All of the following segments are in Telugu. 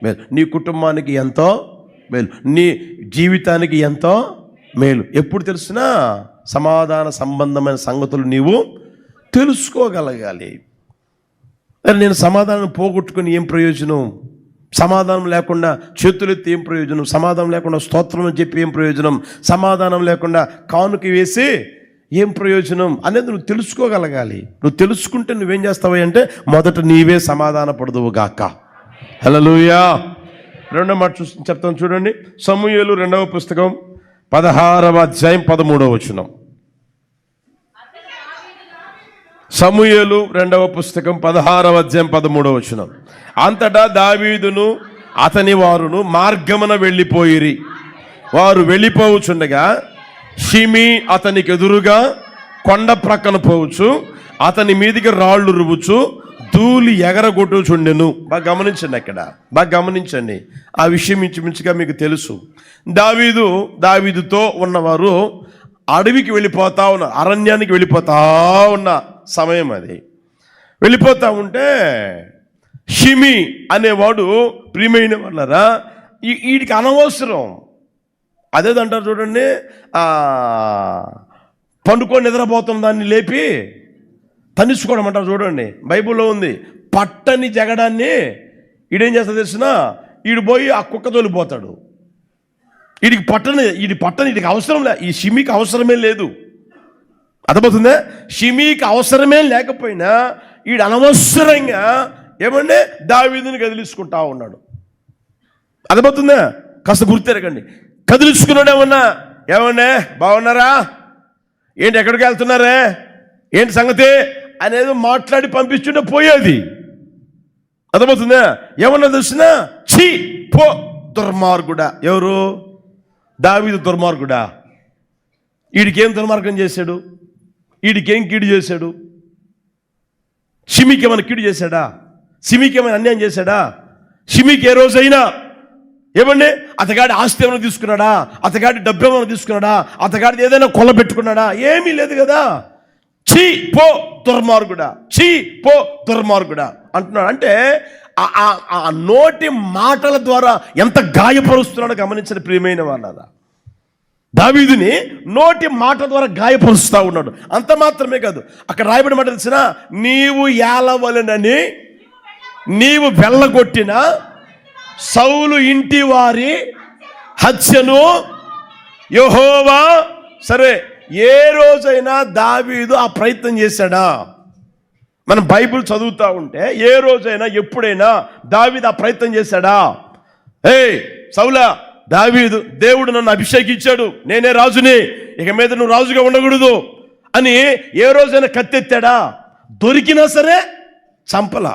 మేలు, నీ కుటుంబానికి ఎంతో మేలు, నీ జీవితానికి ఎంతో మేలు. ఎప్పుడు తెలిసినా సమాధాన సంబంధమైన సంగతులు నీవు తెలుసుకోగలగాలి. నేను సమాధానం పోగొట్టుకుని ఏం ప్రయోజనం? సమాధానం లేకుండా చేతులెత్తి ఏం ప్రయోజనం? సమాధానం లేకుండా స్తోత్రం అని చెప్పి ఏం ప్రయోజనం? సమాధానం లేకుండా కానుక వేసి ఏం ప్రయోజనం అనేది నువ్వు తెలుసుకోగలగాలి. నువ్వు తెలుసుకుంటే నువ్వేం చేస్తావు అంటే మొదట నీవే సమాధాన పడదువు గాక. హల్లెలూయా. రెండో మాట చెప్తాను చూడండి. సమూయేలు 2వ పుస్తకం 16వ అధ్యాయం 13వ వచనం. సమూయేలు 2వ పుస్తకం 16వ అధ్యాయం 13వ వచనం. అంతటా దావీదును అతని వారును మార్గమున వెళ్ళిపోయిరి. వారు వెళ్ళిపోవచ్చుండగా షిమి అతనికి ఎదురుగా కొండ ప్రక్కన పోవచ్చు, అతని మీదికి రాళ్ళు రువ్వుచు ధూళి ఎగరగొట్టుచుండెను. బాగా గమనించండి, అక్కడ బాగా గమనించండి. ఆ విషయం ఇంచుమించుగా మీకు తెలుసు. దావీదుతో ఉన్నవారు అడవికి వెళ్ళిపోతా ఉన్నారు, అరణ్యానికి వెళ్ళిపోతా ఉన్న సమయం అది. వెళ్ళిపోతా ఉంటే షిమి అనేవాడు, ప్రియమైన వాళ్ళరా, వీడికి అనవసరం అదేదంటారు చూడండి, పండుకొని నిద్రపోతున్న దాన్ని లేపి తనిసుకోవడం అంటారు చూడండి. బైబిల్లో ఉంది. పట్టని జగడాన్ని ఈడేం చేస్తా తెలిసిన, ఈడు పోయి ఆ కుక్క తోలిపోతాడు. వీడికి వీడికి అవసరం లే, ఈ షిమికి అవసరమే లేదు. అర్థమవుతుందా? షిమికి అవసరమే లేకపోయినా వీడు అనవసరంగా ఏమంటే దావీదుని కదిలించుకుంటా ఉన్నాడు. అర్థమవుతుందా? కాస్త గుర్తెరగండి. కదిలించుకున్నాడు. ఏమన్నా బాగున్నారా, ఏంటి ఎక్కడికి వెళ్తున్నారే, ఏంటి సంగతి అనేది మాట్లాడి పంపించుంటే పోయేది. అర్థమవుతుందా? ఏమన్నా తెలిసినా ఛీ పో దుర్మార్గుడా. ఎవరు? దావీదు దుర్మార్గుడా. వీడికేం దుర్మార్గం చేశాడు? వీడికేం కీడు చేశాడు? షిమికి ఏమైనా కీడు చేశాడా? షిమికి ఏమైనా అన్యాయం చేశాడా? షిమికి ఏ రోజైనా ఏమండి అతగాడి ఆస్తి ఏమైనా తీసుకున్నాడా? అతగాడి డబ్బు ఏమైనా తీసుకున్నాడా? అతగాడి ఏదైనా కొల్ల పెట్టుకున్నాడా? ఏమీ లేదు కదా. ఛీ పో దుర్మార్గుడా, ఛీ పో దుర్మార్గుడా అంటున్నాడు. అంటే ఆ నోటి మాటల ద్వారా ఎంత గాయపరుస్తున్నాడో గమనించిన ప్రియమైన వాళ్ళ. దావీదుని నోటి మాట ద్వారా గాయపరుస్తూ ఉన్నాడు. అంత మాత్రమే కాదు, అక్కడ రాయబడి మాట తెలిసిన, నీవు ఏలవలెనని నీవు వెళ్ళగొట్టిన సౌలు ఇంటి వారి హత్యను యెహోవా. సరే, ఏ రోజైనా దావీదు ఆ ప్రయత్నం చేశాడా? మనం బైబిల్ చదువుతూ ఉంటే ఏ రోజైనా ఎప్పుడైనా దావీదు ఆ ప్రయత్నం చేశాడా? సౌలా, దావీదు, దేవుడు నన్ను అభిషేకించాడు, నేనే రాజుని, ఇక మీద నువ్వు రాజుగా ఉండకూడదు అని ఏ రోజైనా కత్తెత్తాడా? దొరికినా సరే చంపలా.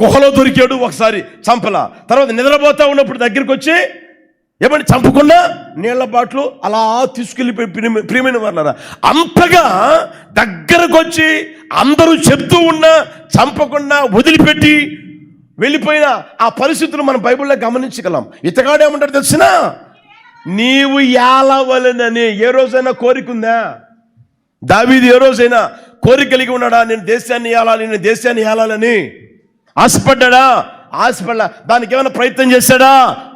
గుహలో దొరికాడు ఒకసారి, చంపలా. తర్వాత నిద్రపోతా ఉన్నప్పుడు దగ్గరికి వచ్చి ఏమంటే చంపకుండా నీళ్ల బాట్లు అలా తీసుకెళ్ళిపోయి ప్రియమైన వాళ్ళరా, అంతగా దగ్గరకు వచ్చి అందరూ చెప్తూ ఉన్నా చంపకుండా వదిలిపెట్టి వెళ్ళిపోయిన ఆ పరిస్థితులు మనం బైబిల్లో గమనించగలం. ఇతగాడేమంటాడు తెలిసినా, నీవు ఏలవలెనని ఏ రోజైనా కోరికుందా? దావీదు ఏ రోజైనా కోరిక కలిగి ఉన్నాడా? నేను దేశాన్ని ఏలాలి, నేను దేశాన్ని ఏలాలని ఆశపడ్డా? ఆశపడ్డా. దానికి ఏమైనా ప్రయత్నం చేశాడా?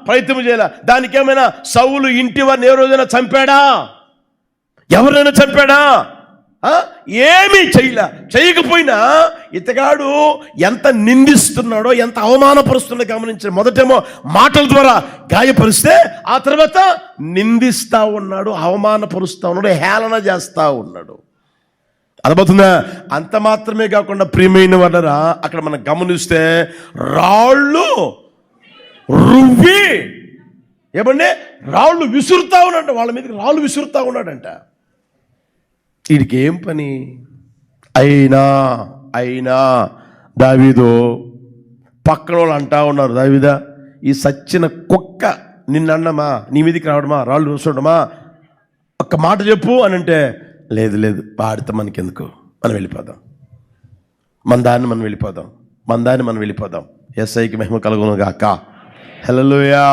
ప్రయత్నం చేయాల. దానికి ఏమైనా సౌలు ఇంటి వారిని ఏ రోజైనా చంపాడా? ఎవరైనా చంపాడా? ఏమీ చేయకపోయినా ఇతగాడు ఎంత నిందిస్తున్నాడో, ఎంత అవమానపరుస్తున్నాడో గమనించాడు. మొదటేమో మాటల ద్వారా గాయపరిస్తే ఆ తర్వాత నిందిస్తూ ఉన్నాడు, అవమానపరుస్తూ ఉన్నాడు, హేళన చేస్తూ ఉన్నాడు. అర్థమవుతుందా? అంత మాత్రమే కాకుండా ప్రియమైన వాళ్ళరా, అక్కడ మనం గమనిస్తే రాళ్ళు రువ్వి ఏమంటే రాళ్ళు విసురుతా ఉన్నాడు, వాళ్ళ మీదకి రాళ్ళు విసురుతా ఉన్నాడంట. వీడికి ఏం పని? అయినా దావీదు పక్కన వాళ్ళు అంటా ఉన్నారు, దావీదా, ఈ సచ్చిన కుక్క నిన్నమ్మా, నీ మీదకి రావడమా, రాళ్ళు రుసడమా, ఒక్క మాట చెప్పు అని అంటే, లేదు పాడితే మనకెందుకు, మనం వెళ్ళిపోదాం, మన దాన్ని మనం వెళ్ళిపోదాం. యేసయ్యకి మహిమ కలుగును గాక. హల్లెలూయా.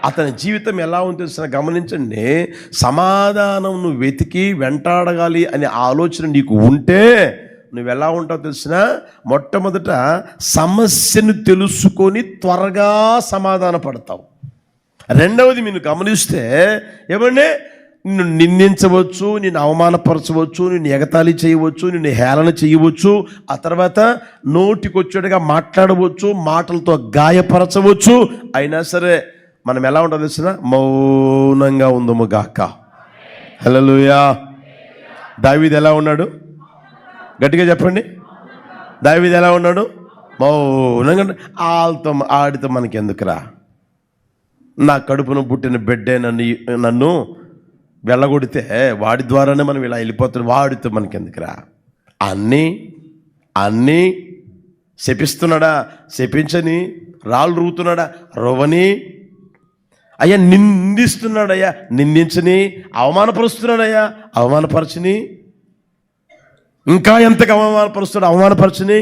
అతని జీవితం ఎలా ఉంటుందో గమనించండి. సమాధానం నువ్వు వెతికి వెంటాడగాలి అనే ఆలోచన నీకు ఉంటే నువ్వు ఎలా ఉంటావు తెలిసిన, మొట్టమొదట సమస్యను తెలుసుకొని త్వరగా సమాధాన పడతావు. రెండవది మీరు గమనిస్తే ఏమంటే నిన్ను నిందించవచ్చు, నిన్ను అవమానపరచవచ్చు, నిన్ను ఎగతాళి చేయవచ్చు, నిన్ను హేళన చేయవచ్చు. ఆ తర్వాత నోటికొచ్చేట్టుగా మాట్లాడవచ్చు, మాటలతో గాయపరచవచ్చు. అయినా సరే మనం ఎలా ఉంటుందో తెలిసిన, మౌనంగా ఉందము గాక. హల్లెలూయా. దావీదు ఎలా ఉన్నాడు? గట్టిగా చెప్పండి. దావీదు ఎలా ఉన్నాడు? మౌనంగా. ఆడితో మనకెందుకురా, నా కడుపును పుట్టిన బిడ్డే నన్ను వెళ్ళగొడితే వాడి ద్వారానే మనం ఇలా వెళ్ళిపోతున్నాం, వాడితో మనకెందుకురా. అన్నీ శపిస్తున్నాడా? శపించని. రాళ్ళు రూతున్నాడా? రువని. అయ్యా నిందిస్తున్నాడయ్యా, నిందించని. అవమానపరుస్తున్నాడయ్యా, అవమానపరచని. ఇంకా ఎంతగా అవమానపరుస్తాడో అవమానపరచని.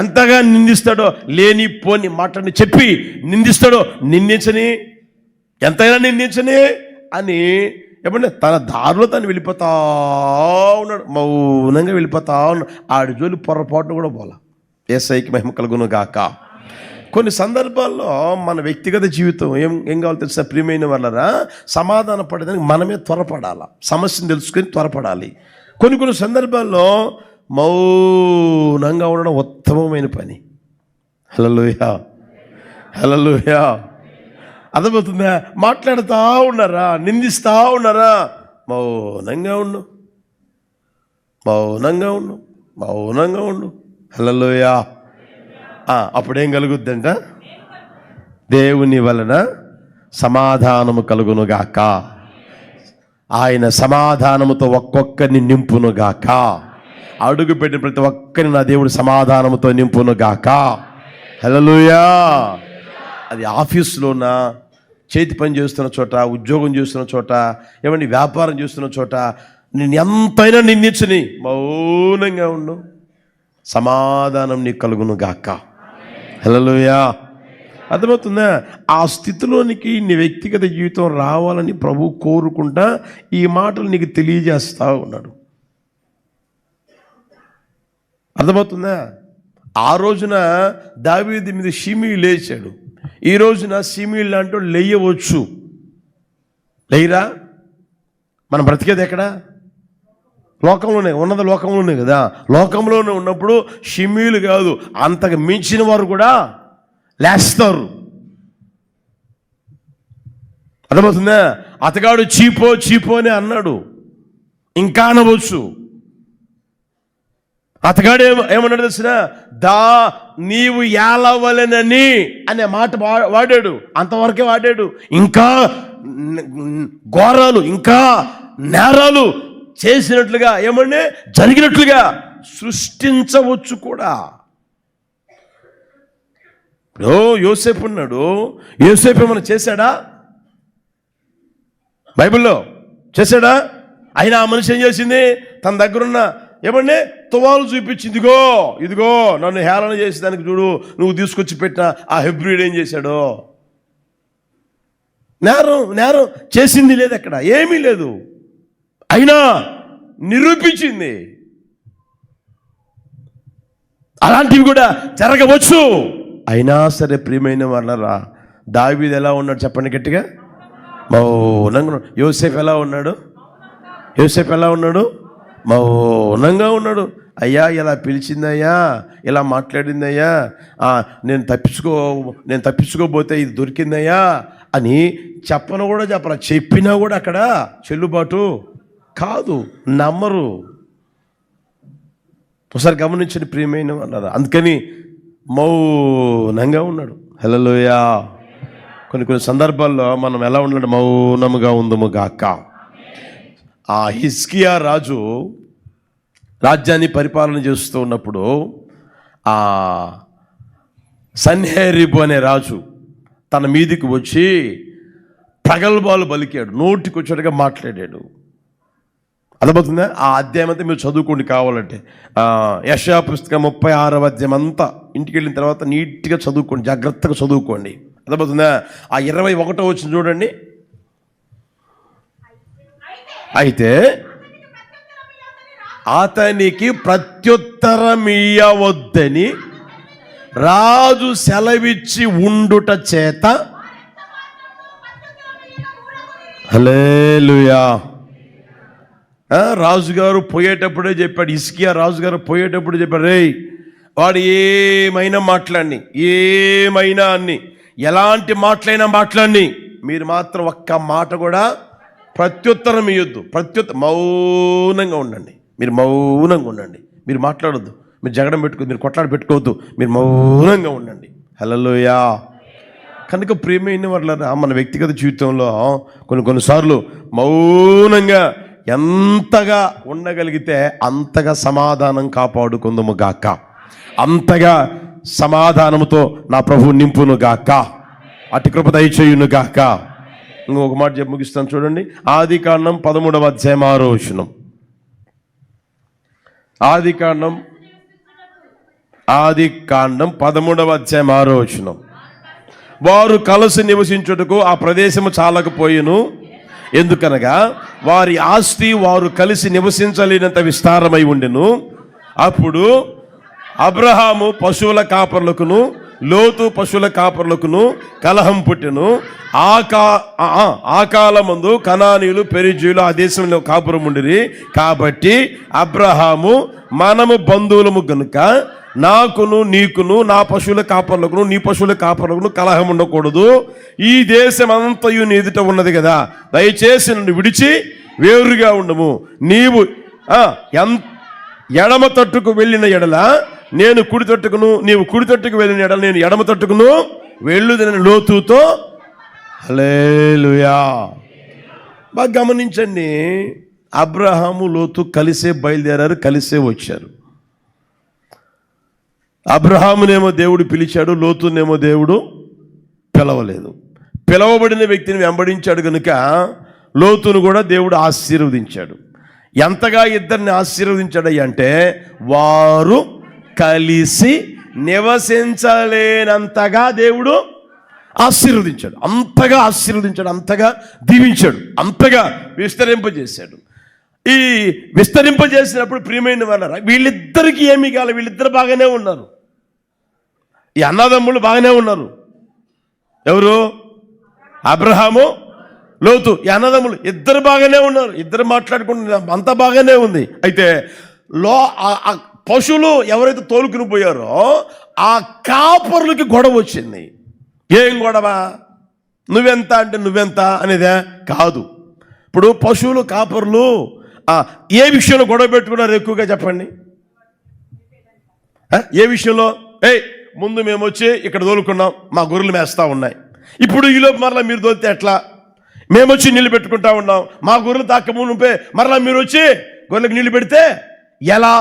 ఎంతగా నిందిస్తాడో లేని పోని మాటని చెప్పి నిందిస్తాడో నిందించని, ఎంతైనా నిందించని అని ఏమంటే తన దారిలో తను వెళ్ళిపోతా ఉన్నాడు, మౌనంగా వెళ్ళిపోతా ఉన్నాడు. ఆడి జోలి పొరపాటును కూడా పోలా. యేసయ్యకి మహిమ కలుగును గాక. కొన్ని సందర్భాల్లో మన వ్యక్తిగత జీవితం ఏం కావాలో తెలుసా ప్రియమైన వాళ్ళరా, సమాధాన పడేదానికి మనమే త్వరపడాలి, సమస్యను తెలుసుకొని త్వరపడాలి. కొన్ని సందర్భాల్లో మౌనంగా ఉండడం ఉత్తమమైన పని. హల్లెలూయా, హల్లెలూయా. అర్థమవుతుందా? మాట్లాడుతూ ఉన్నారా, నిందిస్తూ ఉన్నారా, మౌనంగా ఉండు, మౌనంగా ఉండు, మౌనంగా ఉండు. హల్లెలూయా. అప్పుడేం కలుగుద్దంట? దేవుని వలన సమాధానము కలుగునుగాక. ఆయన సమాధానముతో ఒక్కొక్కరిని నింపునుగాక. అడుగు పెట్టిన ప్రతి ఒక్కరిని నా దేవుడు సమాధానముతో నింపునుగాక. హల్లెలూయా. అది ఆఫీసులోనా, చేతి పని చేస్తున్న చోట, ఉద్యోగం చేస్తున్న చోట, ఏమండి వ్యాపారం చేస్తున్న చోట, నేను ఎంతైనా నిందించని మౌనంగా ఉండు, సమాధానం నీకు కలుగునుగాక. హల్లెలూయా. అర్థమవుతుందా? ఆ స్థితిలోనికి నీ వ్యక్తిగత జీవితం రావాలని ప్రభు కోరుకుంటా ఈ మాటలు నీకు తెలియజేస్తా ఉన్నాడు. అర్థమవుతుందా? ఆ రోజున దావీదు మీద షిమీ లేచాడు, ఈ రోజున షిమీ లాంటి లేయవచ్చు. లేయిరా? మనం బ్రతికేది ఎక్కడ? లోకంలోనే ఉన్నది, లోకంలోనే కదా. లోకంలోనే ఉన్నప్పుడు షిమీలు కాదు, అంతకు మించిన వారు కూడా లేస్తారు. అర్థమవుతుందా? అతగాడు చీపో అని అన్నాడు, ఇంకా అనవచ్చు. అతగాడు ఏమన్నాడు తెలిసిన, నీవు ఏలవలెనని అనే మాట వాడాడు, అంతవరకే వాడాడు. ఇంకా ఘోరాలు, ఇంకా నేరాలు చేసినట్లుగా, ఏమంటే జరిగినట్లుగా సృష్టించవచ్చు కూడా. ఇప్పుడు యోసేపు ఉన్నాడు, యోసేపు ఏమన్నా చేశాడా? బైబిల్లో చేశాడా? అయినా ఆ మనిషి ఏం చేసింది? తన దగ్గరున్న ఏమంటే తువాలు చూపించింది, ఇదిగో నన్ను హేళన చేసి దానికి చూడు, నువ్వు తీసుకొచ్చి పెట్టిన ఆ హెబ్రీడ్ ఏం చేశాడో. నేరం చేసింది లేదు, అక్కడ ఏమీ లేదు, అయినా నిరూపించింది. అలాంటివి కూడా జరగవచ్చు. అయినా సరే ప్రియమైన వాళ్ళరా, దావీదు ఎలా ఉన్నాడు చెప్పండి గట్టిగా? మౌనంగా. యోసేపు ఎలా ఉన్నాడు? యోసేపు ఎలా ఉన్నాడు? మౌనంగా ఉన్నాడు. అయ్యా ఇలా పిలిచిందయ్యా, ఇలా మాట్లాడిందయ్యా, నేను తప్పించుకోబోతే ఇది దొరికిందయ్యా అని చెప్పను, చెప్పినా కూడా అక్కడ చెల్లుబాటు కాదు, నమ్మరు. ఒకసారి గమనించండి ప్రియమైన అన్నారు. అందుకని మౌనంగా ఉన్నాడు. హల్లెలూయా. కొన్ని సందర్భాల్లో మనం ఎలా ఉన్నాడు? మౌనముగా ఉందము గాక. ఆ హిజ్కియా రాజు రాజ్యాన్ని పరిపాలన చేస్తూ ఉన్నప్పుడు ఆ సన్హెరీబు అనే రాజు తన మీదికి వచ్చి ప్రగల్భాలు పలికాడు, నోటికి వచ్చేట్టుగా మాట్లాడాడు. అర్థమవుతుందా? ఆ అధ్యాయం అంతా మీరు చదువుకోండి కావాలంటే. యెషయా పుస్తకం 36వ అధ్యాయం అంతా ఇంటికి వెళ్ళిన తర్వాత నీట్గా చదువుకోండి, జాగ్రత్తగా చదువుకోండి. అర్థమవుతుందా? ఆ 21వ వచనం చూడండి. అయితే అతనికి ప్రత్యుత్తరమియ్యవద్దని రాజు సెలవిచ్చి ఉండుట చేత. హల్లెలూయా. రాజుగారు పోయేటప్పుడే చెప్పాడు, హిజ్కియా రాజుగారు పోయేటప్పుడు చెప్పాడు, రేయ్ వాడు ఏమైనా మాట్లాడి, ఏమైనా అన్ని, ఎలాంటి మాటలైనా మాట్లాడి, మీరు మాత్రం ఒక్క మాట కూడా ప్రత్యుత్తరం ఇవ్వద్దు. మౌనంగా ఉండండి. మీరు మౌనంగా ఉండండి. మీరు మాట్లాడొద్దు, మీరు జగడం పెట్టుకోవద్దు, మీరు కొట్లాడ పెట్టుకోవద్దు, మీరు మౌనంగా ఉండండి. హల్లెలూయా. కనుక ప్రియమైన వాళ్ళరా, మన వ్యక్తిగత జీవితంలో కొన్నిసార్లు మౌనంగా ఎంతగా ఉండగలిగితే అంతగా సమాధానం కాపాడుకుందుము గాక, అంతగా సమాధానముతో నా ప్రభువు నింపును గాక, అటు కృప దయచేయును గాక. ఇంకొక మాట చెప్పి ముగిస్తాను చూడండి. ఆదికాండం 13వ అధ్యాయం 6వ వచనం. ఆదికాండం 13వ అధ్యాయం 6వ వచనం. వారు కలిసి నివసించుటకు ఆ ప్రదేశము చాలకపోయిను, ఎందుకనగా వారి ఆస్తి వారు కలిసి నివసించలేనంత విస్తారమై ఉండెను. అప్పుడు అబ్రహాము పశువుల కాపరులకును లోతు పశువుల కాపరులకును కలహం పుట్టెను. ఆ కాలమందు కనానీయులు పెరిజీయులు ఆ దేశంలో కాపురం ఉండిరి. కాబట్టి అబ్రహాము, మనము బంధువులము గనుక నాకును నీకును నా పశువుల కాపరులకును నీ పశువుల కాపరులకును కలహం ఉండకూడదు. ఈ దేశం అంతయు నీ ఎదుట ఉన్నది కదా, దయచేసి నన్ను విడిచి వేరుగా ఉండము. నీవు ఎడమ తట్టుకు వెళ్ళిన ఎడల నేను కుడి తట్టుకును, నీవు కుడి తట్టుకు వెళ్ళిన ఎడల నేను ఎడమ తట్టుకును వెళ్ళుదని లోతుతో. హల్లెలూయా. బాగా గమనించండి, అబ్రహాము లోతు కలిసే బయలుదేరారు, కలిసే వచ్చారు. అబ్రహామునేమో దేవుడు పిలిచాడు, లోతునేమో దేవుడు పిలవలేదు. పిలవబడిన వ్యక్తిని వెంబడించాడు కనుక లోతును కూడా దేవుడు ఆశీర్వదించాడు. ఎంతగా ఇద్దరిని ఆశీర్వదించాడు అంటే వారు కలిసి నివసించలేనంతగా దేవుడు ఆశీర్వదించాడు. అంతగా ఆశీర్వదించాడు, అంతగా దీవించాడు, అంతగా విస్తరింపజేశాడు. ఈ విస్తరింపజేసినప్పుడు ప్రియమైన వాళ్ళరా, వీళ్ళిద్దరికి ఏమీ కాదు, వీళ్ళిద్దరు బాగానే ఉన్నారు. ఈ అన్నదమ్ములు బాగానే ఉన్నారు. ఎవరు? అబ్రహాము, లోతు. ఈ అన్నదమ్ములు ఇద్దరు బాగానే ఉన్నారు, ఇద్దరు మాట్లాడుకుంటున్నారు, అంతా బాగానే ఉంది. అయితే పశువులు ఎవరైతే తోలుకుని పోయారో ఆ కాపరులకి గొడవ వచ్చింది. ఏం గొడవ? నువ్వెంత అంటే నువ్వెంత అనేదే కాదు. ఇప్పుడు పశువులు కాపరులు ఏ విషయంలో గొడవ పెట్టుకున్నారు ఎక్కువగా చెప్పండి? ఏ విషయంలో? ముందు మేము వచ్చి ఇక్కడ తోలుకున్నాం, మా గొర్రెలు మేస్తా ఉన్నాయి. ఇప్పుడు ఈలోపు మరలా మీరు తోలితే ఎట్లా? మేము వచ్చి నీళ్ళు పెట్టుకుంటా ఉన్నాం, మా గొర్రెలు తాకమునిపే మరలా మీరు వచ్చి గొర్రెలకు నీళ్ళు పెడితే ఎలా?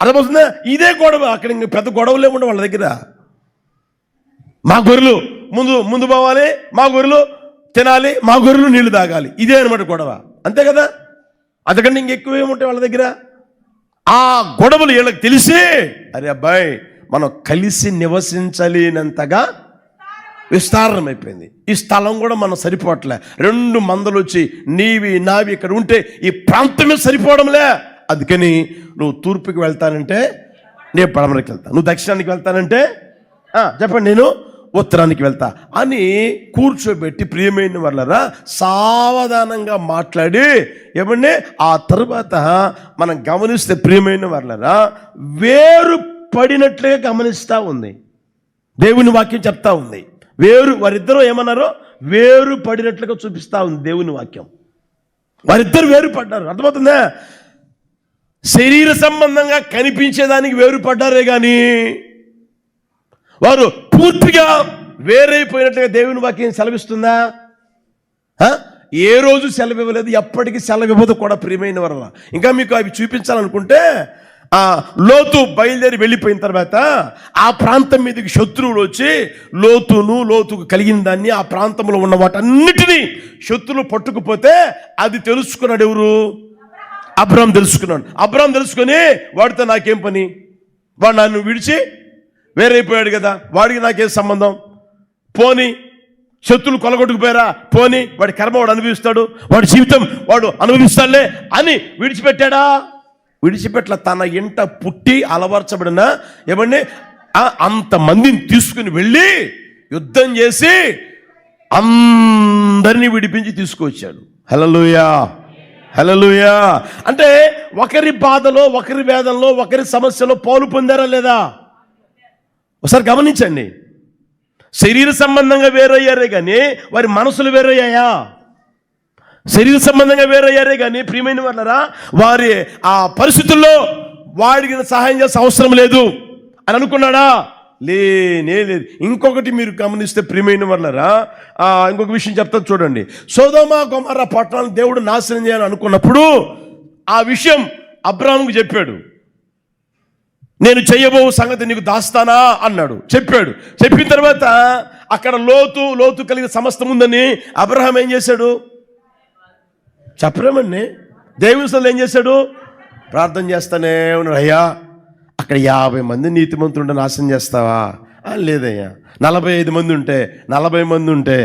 అర్థమవుతుందా? ఇదే గొడవ. అక్కడ ఇంక పెద్ద గొడవలే ఉండవు వాళ్ళ దగ్గర. మా గొర్రెలు ముందు పోవాలి, మా గొర్రెలు తినాలి, మా గొర్రెలు నీళ్లు తాగాలి, ఇదే అనమాట గొడవ. అంతే కదా? అంతకంటే ఇంకెక్కువ ఏముంటాయి వాళ్ళ దగ్గర? ఆ గొడవలు వీళ్ళకి తెలిసి, అరే అబ్బాయి మనం కలిసి నివసించలేనంతగా విస్తారణమైపోయింది. ఈ స్థలం కూడా మనం సరిపోవట్లే. 2 మందలు వచ్చి నీవి నావి ఇక్కడ ఉంటే ఈ ప్రాంతమే సరిపోవడంలే. అందుకని నువ్వు తూర్పుకి వెళ్తానంటే నేను పడమరకి వెళ్తా, నువ్వు దక్షిణానికి వెళ్తానంటే చెప్పండి నేను ఉత్తరానికి వెళ్తా అని కూర్చోబెట్టి ప్రియమైన వాళ్ళరా సావధానంగా మాట్లాడి ఏమండి ఆ తరువాత మనం గమనిస్తే ప్రియమైన వాళ్ళరా వేరు పడినట్లుగా గమనిస్తూ ఉంది. దేవుని వాక్యం చెప్తా ఉంది. వారిద్దరూ ఏమన్నారో వేరు పడినట్లుగా చూపిస్తూ ఉంది దేవుని వాక్యం. వారిద్దరు వేరు పడ్డారు. అర్థమవుతుందా? శరీర సంబంధంగా కనిపించేదానికి వేరు పడ్డారే కానీ వారు పూర్తిగా వేరైపోయినట్లుగా దేవుని వాక్యం సెలవిస్తుందా? ఏ రోజు సెలవు ఇవ్వలేదు, ఎప్పటికీ సెలవు ఇవ్వదు కూడా ప్రియమైన వల్ల. ఇంకా మీకు అవి చూపించాలనుకుంటే లోతు బయలుదేరి వెళ్ళిపోయిన తర్వాత ఆ ప్రాంతం మీదకి శత్రువులు వచ్చి లోతుకు కలిగిన దాన్ని, ఆ ప్రాంతంలో ఉన్న వాటన్నిటినీ శత్రువులు పట్టుకుపోతే అది తెలుసుకున్నాడు ఎవరు? అబ్రాహాం తెలుసుకున్నాడు. అబ్రాహాం తెలుసుకొని వాడితో నాకేం పని, వాడు నన్ను విడిచి వేరైపోయాడు కదా, వాడికి నాకేం సంబంధం, పోని శత్రులు కొలగొట్టుకుపోయారా, పోని వాడి కర్మ వాడు అనుభవిస్తాడు, వాడి జీవితం వాడు అనుభవిస్తాడులే అని విడిచిపెట్టాడా? విడిచిపెట్ల. తన ఇంట పుట్టి అలవర్చబడిన ఏమండి అంతమందిని తీసుకుని వెళ్ళి యుద్ధం చేసి అందరినీ విడిపించి తీసుకొచ్చాడు. హల్లెలూయా, హల్లెలూయా. అంటే ఒకరి బాధలో, ఒకరి వేదనలో, ఒకరి సమస్యలో పాలు పొందారా లేదా? ఒకసారి గమనించండి. శరీర సంబంధంగా వేరయ్యారే కానీ వారి మనసులు వేరయ్యాయా? శరీర సంబంధంగా వేరయ్యారే కానీ ప్రియమైన వాళ్ళరా, వారి ఆ పరిస్థితుల్లో వాడికి సహాయం చేసే అవసరం లేదు అని అనుకున్నాడా? లేదు. ఇంకొకటి మీరు గమనిస్తే ప్రియమైన వాళ్ళరా, ఇంకొక విషయం చెప్తాను చూడండి. సొదొమ గొమొర్రా పట్టణాలను దేవుడు నాశనం చేయాలని అనుకున్నప్పుడు ఆ విషయం అబ్రాహాముకు చెప్పాడు. నేను చెయ్యబో సంగతి నీకు దాస్తానా అన్నాడు. చెప్పాడు. చెప్పిన తర్వాత అక్కడ లోతు కలిగిన సమస్తం ఉందని అబ్రహాం ఏం చేశాడు చెప్పరేమండి? దేవుని సన్నిధిలో ఏం చేశాడు? ప్రార్థన చేస్తానే ఉన్నాడు. అయ్యా, అక్కడ 50 మంది నీతిమంతులుంటే నాశనం చేస్తావా? లేదయ్యా. 45 మంది ఉంటే, 40 మంది ఉంటే,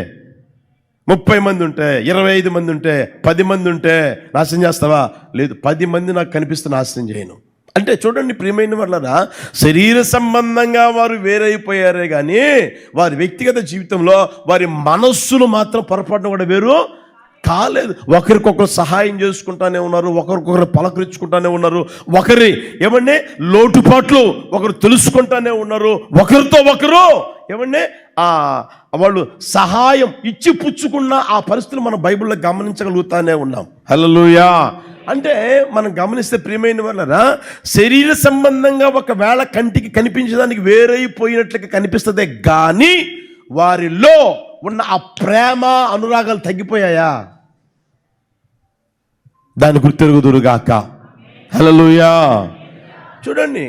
30 మంది ఉంటే, 25 మంది ఉంటే, 10 మంది ఉంటే నాశనం చేస్తావా? లేదు, 10 మంది నాకు కనిపిస్తే నాశనం చేయను. అంటే చూడండి ప్రియమైన వాళ్ళరా, శరీర సంబంధంగా వారు వేరైపోయారే కానీ వారి వ్యక్తిగత జీవితంలో వారి మనస్సులు మాత్రం పొరపాటున కూడా వేరు కాలేదు. ఒకరికొకరు సహాయం చేసుకుంటానే ఉన్నారు, ఒకరికొకరు పలకరించుకుంటానే ఉన్నారు, ఒకరి ఏమండి లోటుపాట్లు ఒకరు తెలుసుకుంటానే ఉన్నారు, ఒకరితో ఒకరు ఏమండి వాళ్ళు సహాయం ఇచ్చి పుచ్చుకున్న ఆ పరిస్థితులు మనం బైబిల్లో గమనించగలుగుతానే ఉన్నాం. హల్లెలూయా. అంటే మనం గమనిస్తే ప్రియమైన వాళ్ళరా, శరీర సంబంధంగా ఒకవేళ కంటికి కనిపించడానికి వేరైపోయినట్లుగా కనిపిస్తుంది కానీ వారిలో ఉన్న ఆ ప్రేమ అనురాగాలు తగ్గిపోయాయా? దాని గుర్తెరుగుదురుగాక. హల్లెలూయా. చూడండి,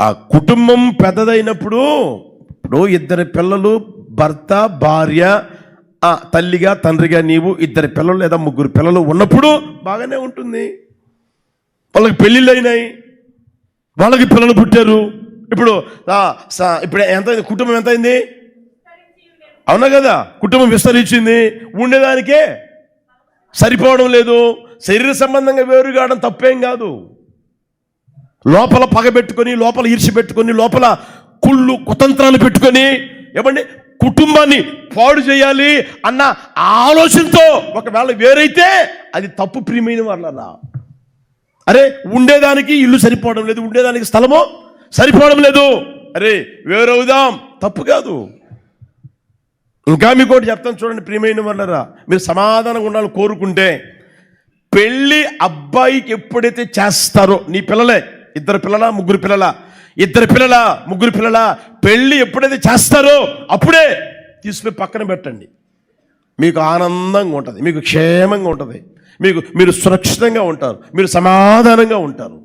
ఆ కుటుంబం పెద్దదైనప్పుడు ఇప్పుడు 2 పిల్లలు, భర్త, భార్య, తల్లిగా తండ్రిగా నీవు 2 పిల్లలు లేదా 3 పిల్లలు ఉన్నప్పుడు బాగానే ఉంటుంది. వాళ్ళకి పెళ్ళిళ్ళు అయినాయి, వాళ్ళకి పిల్లలు పుట్టారు. ఇప్పుడు ఎంతైంది? కుటుంబం ఎంతైంది? అవునా కదా? కుటుంబం విస్తరించింది. ఉండేదానికే సరిపోవడం లేదు. శరీర సంబంధంగా వేరు కావడం తప్పేం కాదు. లోపల పగ పెట్టుకొని, లోపల ఈర్ష్య పెట్టుకొని, లోపల కుతంత్రాలు పెట్టుకొని ఏమండి కుటుంబాన్ని పాడు చేయాలి అన్న ఆలోచనతో ఒకవేళ వేరైతే అది తప్పు ప్రియమైన వాళ్ళ. అరే, ఉండేదానికి ఇల్లు సరిపోవడం లేదు, ఉండేదానికి స్థలము సరిపోవడం లేదు, అరే వేరవుదాం, తప్పు కాదు. ఇంకా మీకు ఒకటి చెప్తాను చూడండి ప్రియమైన వాళ్ళరా, మీరు సమాధానంగా ఉండాలని కోరుకుంటే పెళ్ళి అబ్బాయికి ఎప్పుడైతే చేస్తారో, నీ పిల్లలే 2 పిల్లల 3 పిల్లల 2 పిల్లల 3 పిల్లల పెళ్ళి ఎప్పుడైతే చేస్తారో అప్పుడే తీసుకుని పక్కన పెట్టండి. మీకు ఆనందంగా ఉంటుంది, మీకు క్షేమంగా ఉంటుంది, మీరు సురక్షితంగా ఉంటారు, మీరు సమాధానంగా ఉంటారు.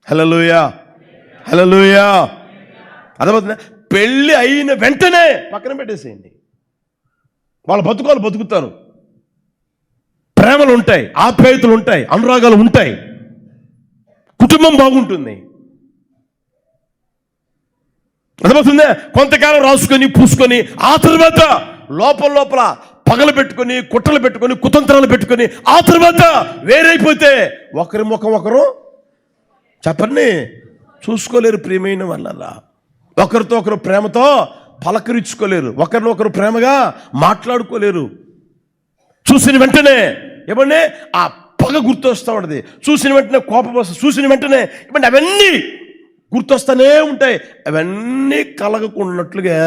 హల్లెలూయా, హల్లెలూయా. అర్థమవుతుందా? పెళ్ళి అయిన వెంటనే పక్కన పెట్టేసేయండి. వాళ్ళ బతుకాలు బతుకుతారు, ప్రేమలు ఉంటాయి, ఆప్యాయతలు ఉంటాయి, అనురాగాలు ఉంటాయి, కుటుంబం బాగుంటుంది. అర్థమవుతుందా? కొంతకాలం రాసుకొని పూసుకొని ఆ తర్వాత లోపల పగలు పెట్టుకొని, కుట్రలు పెట్టుకొని, కుతంత్రాలు పెట్టుకొని ఆ తర్వాత వేరైపోతే ఒకరి ముఖం ఒకరు చెప్పండి చూసుకోలేరు ప్రియమైన వాళ్ళ. ఒకరితో ఒకరు ప్రేమతో పలకరించుకోలేరు, ఒకరినొకరు ప్రేమగా మాట్లాడుకోలేరు. చూసిన వెంటనే ఏమండి ఆ పగ గుర్తొస్తూ ఉంటుంది, చూసిన వెంటనే కోపం వస్తుంది, చూసిన వెంటనే ఏమంటే అవన్నీ గుర్తొస్తూనే ఉంటాయి. అవన్నీ కలగకున్నట్లుగా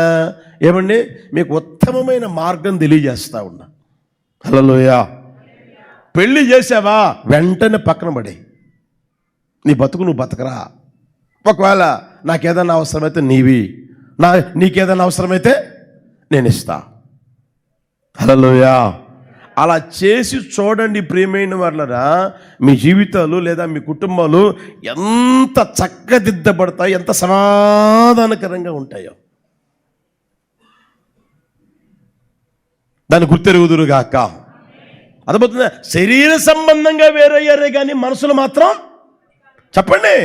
ఏమండి మీకు ఉత్తమమైన మార్గం తెలియజేస్తూ ఉన్నా. హల్లెలూయా. పెళ్ళి చేసావా వెంటనే పక్కన పడి నీ బతుకు నువ్వు బతకరా. ఒకవేళ నాకేదన్నా అవసరమైతే నీకేదన్నా అవసరమైతే నేను ఇస్తా. హల్లెలూయా. అలా చేసి చూడండి ప్రియమైన వాళ్ళరా, మీ జీవితాలు లేదా మీ కుటుంబాలు ఎంత చక్కదిద్దబడతాయి, ఎంత సమాధానకరంగా ఉంటాయో. దాన్ని గుర్తెరుగుదురుగాక. అర్థమవుతుందా? శరీర సంబంధంగా వేరయ్యారే కానీ మనసులు మాత్రం చెప్పండి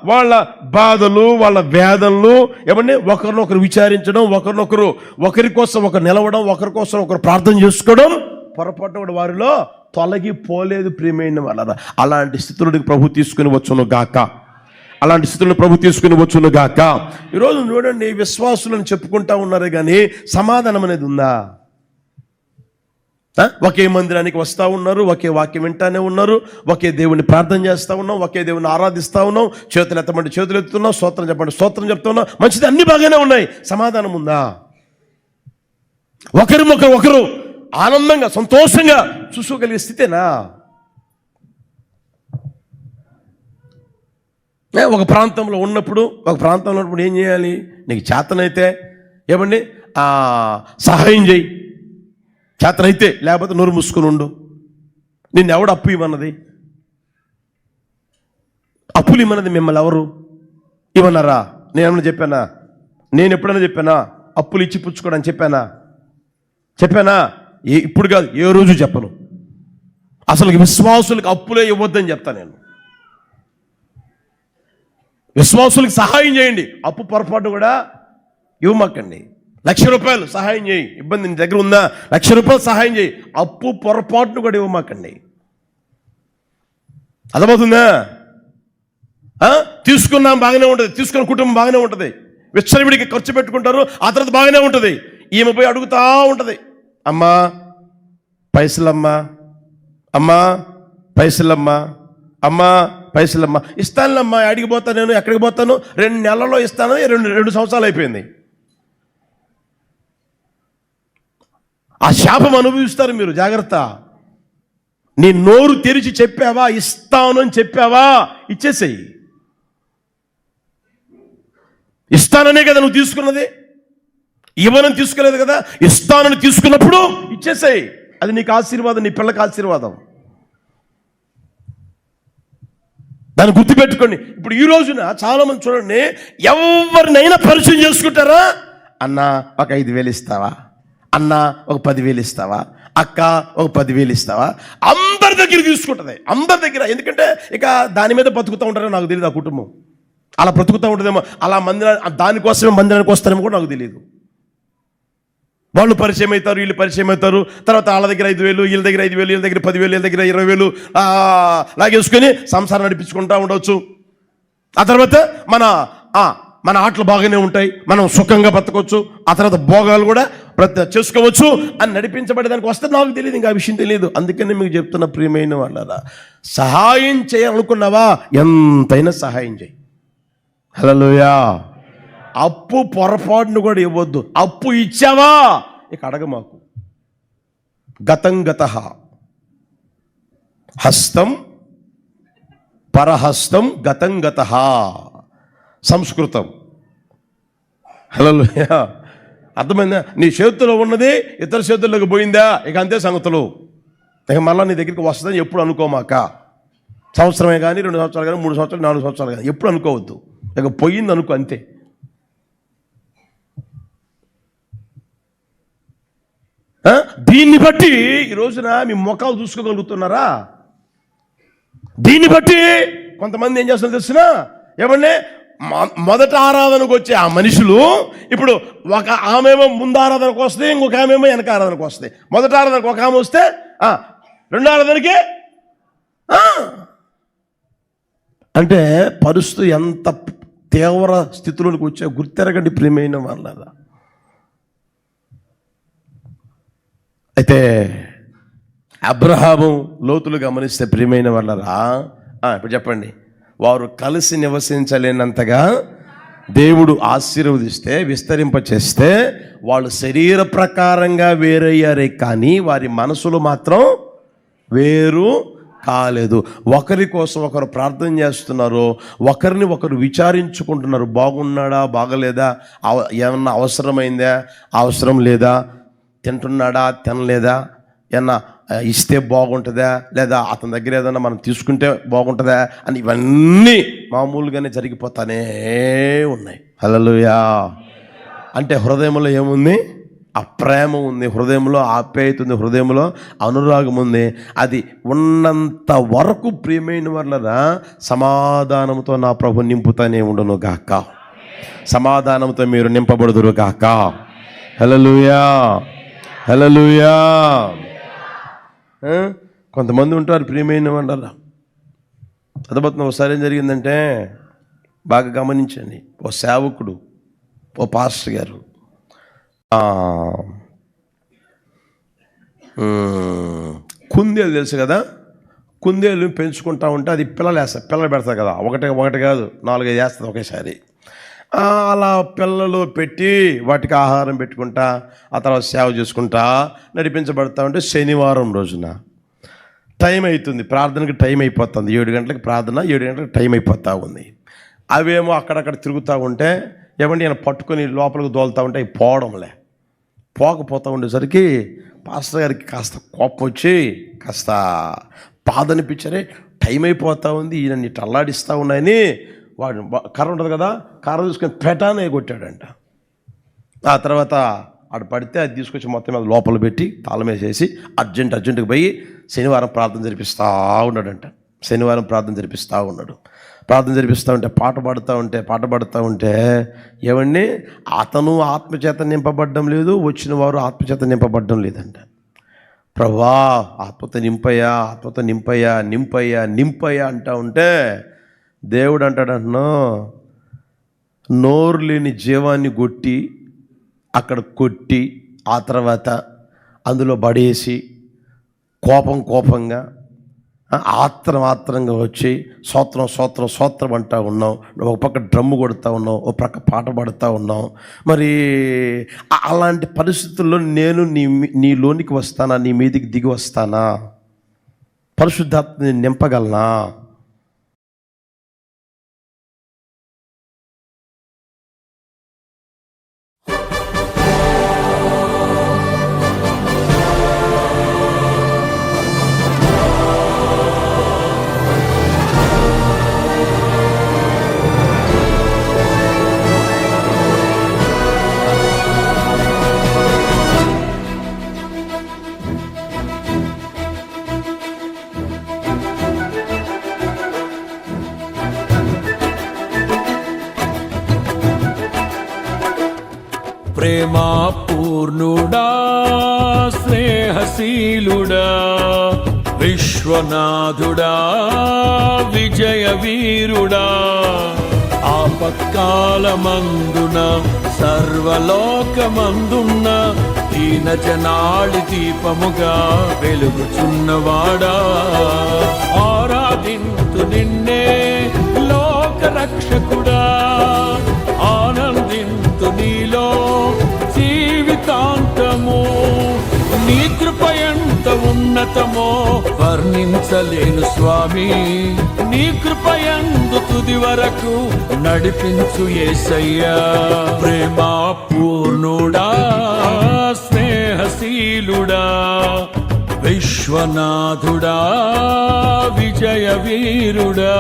వాళ్ళ బాధలు, వాళ్ళ వేదనలు ఏమండి ఒకరినొకరు విచారించడం, ఒకరి కోసం ఒకరు నిలవడం, ఒకరి కోసం ఒకరు ప్రార్థన చేసుకోవడం పొరపాటున కూడా వారిలో తొలగిపోలేదు ప్రియమైన వాళ్ళ. అలాంటి స్థితులకు ప్రభు తీసుకుని వచ్చును గాక. అలాంటి స్థితులను ప్రభు తీసుకుని వచ్చును గాక. ఈరోజు చూడండి, విశ్వాసులను చెప్పుకుంటా ఉన్నారే కానీ సమాధానం అనేది ఉందా? ఒకే మందిరానికి వస్తూ ఉన్నారు, ఒకే వాక్యం వింటానే ఉన్నారు, ఒకే దేవుని ప్రార్థన చేస్తూ ఉన్నాం, ఒకే దేవుని ఆరాధిస్తూ ఉన్నాం, చేతులు ఎత్తమంటే చేతులు ఎత్తుతున్నాం, స్తోత్రం చెప్పండి స్తోత్రం చెప్తా ఉన్నాం, మంచిది, అన్ని బాగానే ఉన్నాయి. సమాధానం ఉందా? ఒకరు ఆనందంగా సంతోషంగా చూసుకోగలిగే స్థితేనా? ఒక ప్రాంతంలో ఉన్నప్పుడు ఏం చేయాలి? నీకు చేతనైతే ఏమండి సహాయం చేయి, చేతనైతే, లేకపోతే నోరు మూసుకుని ఉండు. నిన్ను ఎవడు అప్పు ఇవ్వన్నది? అప్పులు ఇవ్వన్నది మిమ్మల్ని ఎవరు ఇవ్వన్నారా? నేనేమన్నా చెప్పానా? నేను ఎప్పుడైనా చెప్పానా అప్పులు ఇచ్చి పుచ్చుకోవడానికి? చెప్పానా? ఇప్పుడు కాదు, ఏ రోజు చెప్పను. అసలు విశ్వాసులకు అప్పులే ఇవ్వద్దని చెప్తా నేను. విశ్వాసులకు సహాయం చేయండి, అప్పు పొరపాటు కూడా ఇవ్వమాకండి. 1,00,000 రూపాయలు సహాయం చేయి, ఇబ్బంది నీ దగ్గర ఉందా? 1,00,000 రూపాయలు సహాయం చేయి, అప్పు పొరపాటును కూడా ఇవ్వమాకండి. అర్థమవుతుందా? తీసుకున్నాం బాగానే ఉంటుంది, తీసుకున్న కుటుంబం బాగానే ఉంటుంది, విచ్చలవిడికి ఖర్చు పెట్టుకుంటారు, ఆ తర్వాత బాగానే ఉంటుంది. ఈమె పోయి అడుగుతా ఉంటుంది, అమ్మా పైసలమ్మా, అమ్మా పైసలమ్మా, అమ్మా పైసలమ్మా. ఇస్తానులమ్మా, అడిగి పోతాను, నేను ఎక్కడికి పోతాను, 2 నెలల్లో ఇస్తానని 2 సంవత్సరాలు అయిపోయింది. ఆ శాపం అనుభవిస్తారు మీరు. జాగ్రత్త. నీ నోరు తెరిచి చెప్పావా, ఇస్తాను అని చెప్పావా, ఇచ్చేసేయి. ఇస్తాననే కదా నువ్వు తీసుకున్నది, ఇవ్వనని తీసుకోలేదు కదా. ఇస్తానని తీసుకున్నప్పుడు ఇచ్చేసేయి, అది నీకు ఆశీర్వాదం, నీ పిల్లకి ఆశీర్వాదం. దాన్ని గుర్తుపెట్టుకోండి. ఇప్పుడు ఈ రోజున చాలా మంది చూడండి, ఎవరినైనా పరిచయం చేసుకుంటారా? అన్న ఒక 5,000 ఇస్తావా, అన్న ఒక 10,000 ఇస్తావా, అక్క ఒక 10,000 ఇస్తావా? అందరి దగ్గర తీసుకుంటుంది, అందరి దగ్గర. ఎందుకంటే ఇక దాని మీద బతుకుతూ ఉంటారో నాకు తెలియదు. ఆ కుటుంబం అలా బ్రతుకుతూ ఉంటుందేమో, అలా దానికోసమే మందిరానికి వస్తారేమో కూడా నాకు తెలియదు. వాళ్ళు పరిచయం అవుతారు, వీళ్ళు పరిచయం అవుతారు, తర్వాత వాళ్ళ దగ్గర 5,000, వీళ్ళ దగ్గర 5,000, వీళ్ళ దగ్గర 10,000, వీళ్ళ దగ్గర 20,000 లాగేసుకొని సంసారం నడిపించుకుంటూ ఉండవచ్చు. ఆ తర్వాత మన ఆటలు బాగానే ఉంటాయి, మనం సుఖంగా బతకొచ్చు, ఆ తర్వాత భోగాలు కూడా చేసుకోవచ్చు అని నడిపించబడేదానికి వస్తే నాకు తెలియదు, ఇంకా ఆ విషయం తెలియదు. అందుకని మీకు చెప్తున్న ప్రియమైన వాళ్ళరా, సహాయం చేయాలనుకున్నావా ఎంతైనా సహాయం చేయి. హల్లెలూయా. అప్పు పొరపాటును కూడా ఇవ్వద్దు. అప్పు ఇచ్చావా ఇక అడగ మాకు. గతం గతః హస్తం పరహస్తం గతం గతః సంస్కృతం. హల్లెలూయా. అర్థమైందా? నీ చేతుల్లో ఉన్నది ఇతర చేతుల్లోకి పోయిందా ఇక అంతే సంగతులు. ఇక మళ్ళీ నీ దగ్గరికి వస్తుందని ఎప్పుడు అనుకోమాక. సంవత్సరమే కానీ 2 సంవత్సరాలు కానీ 3 సంవత్సరాలు 4 సంవత్సరాలు కానీ ఎప్పుడు అనుకోవద్దు. ఇక పోయింది అనుకో అంతే. దీన్ని బట్టి ఈ రోజున మీ ముఖాలు చూసుకోగలుగుతున్నారా? దీన్ని బట్టి కొంతమంది ఏం చేస్తున్నారు తెలిసిన, ఏమంటే మొదట ఆరాధనకు వచ్చే ఆ మనుషులు ఇప్పుడు ఒక ఆమెమో ముందు ఆరాధనకు వస్తే, ఇంకొక ఆమెమో వెనక ఆరాధనకు వస్తాయి. మొదట ఆరాధనకు ఒక ఆమె వస్తే 2వ ఆరాధనకి అంటే పరిస్థితి ఎంత తీవ్ర స్థితిలోనికి వచ్చా గుర్తెరగండి ప్రియమైన వాళ్ళ. అయితే అబ్రహాము లోతులు గమనిస్తే ప్రియమైన వాళ్ళరా, ఇప్పుడు చెప్పండి, వారు కలిసి నివసించలేనంతగా దేవుడు ఆశీర్వదిస్తే, విస్తరింపచేస్తే వాళ్ళు శరీర ప్రకారంగా వేరయ్యారే కానీ వారి మనసులు మాత్రం వేరు కాలేదు. ఒకరి కోసం ఒకరు ప్రార్థన చేస్తున్నారు, ఒకరిని ఒకరు విచారించుకుంటున్నారు. బాగున్నాడా, బాగలేదా, ఏమన్నా అవసరమైందా, అవసరం లేదా, తింటున్నాడా, తినలేదా, ఏమన్నా ఇస్తే బాగుంటుందా, లేదా అతని దగ్గర ఏదైనా మనం తీసుకుంటే బాగుంటుందా అని ఇవన్నీ మామూలుగానే జరిగిపోతానే ఉన్నాయి. హల్లెలూయా. అంటే హృదయంలో ఏముంది? ఆ ప్రేమ ఉంది, హృదయంలో ఆప్యాయత ఉంది, హృదయంలో అనురాగం ఉంది. అది ఉన్నంత వరకు ప్రియమైన వాళ్ళరా సమాధానంతో నా ప్రభు నింపుతానే ఉండును గాక. సమాధానంతో మీరు నింపబడుదురు గాక. హల్లెలూయా, హల్లెలూయా. కొంతమంది ఉంటారు ప్రియమైన వాళ్ళ. అదబోతున్న ఒకసారి ఏం జరిగిందంటే బాగా గమనించండి. ఓ సేవకుడు, ఓ పాస్టర్ గారు కుందేలు తెలుసు కదా, కుందేలు పెంచుకుంటా ఉంటే అది పిల్లలు పెడతారు కదా, ఒకటి కాదు 4-5 వేస్తుంది ఒకేసారి. అలా పిల్లలు పెట్టి వాటికి ఆహారం పెట్టుకుంటా ఆ తర్వాత సేవ చేసుకుంటా నడిపించబడతా ఉంటే శనివారం రోజున టైం అవుతుంది, ప్రార్థనకి టైం అయిపోతుంది. 7 గంటలకు ప్రార్థన, 7 గంటలకు టైం అయిపోతూ ఉంది. అవేమో అక్కడక్కడ తిరుగుతూ ఉంటే ఏమంటే ఈయన పట్టుకొని లోపలికి దోలుతూ ఉంటే అవి పోకపోతూ ఉండేసరికి పాస్టర్ గారికి కాస్త కోపం వచ్చి కాస్త బాధ అనిపించరే, టైం అయిపోతూ ఉంది, ఈయన ఇట్లా అల్లాడిస్తూ ఉన్నాయని వాడు కర్ర ఉంటుంది కదా, కర్ర తీసుకొని పెటానే కొట్టాడంట. ఆ తర్వాత ఆడు పడితే అది తీసుకొచ్చి మొత్తం మీద లోపల పెట్టి తాళం వేసేసి అర్జెంటుగా పోయి శనివారం ప్రార్థన జరిపిస్తూ ఉన్నాడంట. శనివారం ప్రార్థన జరిపిస్తూ ఉన్నాడు. ప్రార్థన జరిపిస్తూ ఉంటే పాట పాడుతూ ఉంటే ఏమండి అతను ఆత్మచేత నింపబడ్డం లేదు, వచ్చిన వారు ఆత్మచేత నింపబడ్డం లేదంట. ప్రభువా ఆత్మతో నింపయ్యా అంటూ ఉంటే దేవుడు అంటాడంటున్నా, నోరు లేని జీవాన్ని కొట్టి ఆ తర్వాత అందులో పడేసి కోపంగా ఆత్రంగా వచ్చి సోత్రం అంటూ ఉన్నావు. ఒక పక్క డ్రమ్ము కొడుతూ ఉన్నావు, ఒక పక్క పాట పాడుతూ ఉన్నావు. మరి అలాంటి పరిస్థితుల్లో నేను నీలోనికి వస్తానా, నీ మీదికి దిగి వస్తానా, పరిశుద్ధాత్మని నింపగలనా? ప్రేమా పూర్ణుడా, స్నేహశీలుడా, విశ్వనాథుడా, విజయ వీరుడా, ఆపత్కాలమందున సర్వలోకమందున్న దీన జనాళి దీపముగా వెలుగుచున్నవాడా, ఆరాధింతు నిన్నే లోక రక్షకుడా, ఆనందింతు నీలో జీవితాంతము. నీ కృప ఎంత ఉన్నతమో వర్ణించలేను స్వామి, నీ కృప యందు తుది వరకు నడిపించు యేసయ్యా. ప్రేమా పూర్ణుడా, స్నేహశీలుడా, విశ్వనాథుడా, విజయ వీరుడా.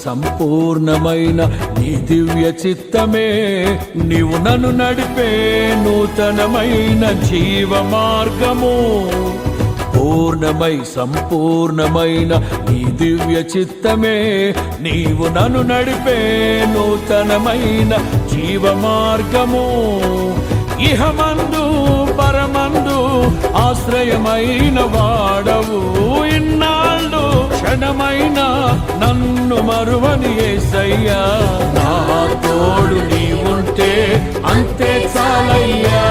సంపూర్ణమైన నీ దివ్య చిత్తమే నీవు నన్ను నడిపే నూతనమైన జీవ మార్గము. సంపూర్ణమైన నీ దివ్య చిత్తమే నీవు నన్ను నడిపే నూతనమైన జీవ మార్గము. ఇహమందు పరమందు ఆశ్రయమైన వాడవు, ఇన్నాళ్ళు క్షణమైన నన్ను మరువని యేసయ్యా. నా తోడు నీవుంటే అంతే చాలయ్యా.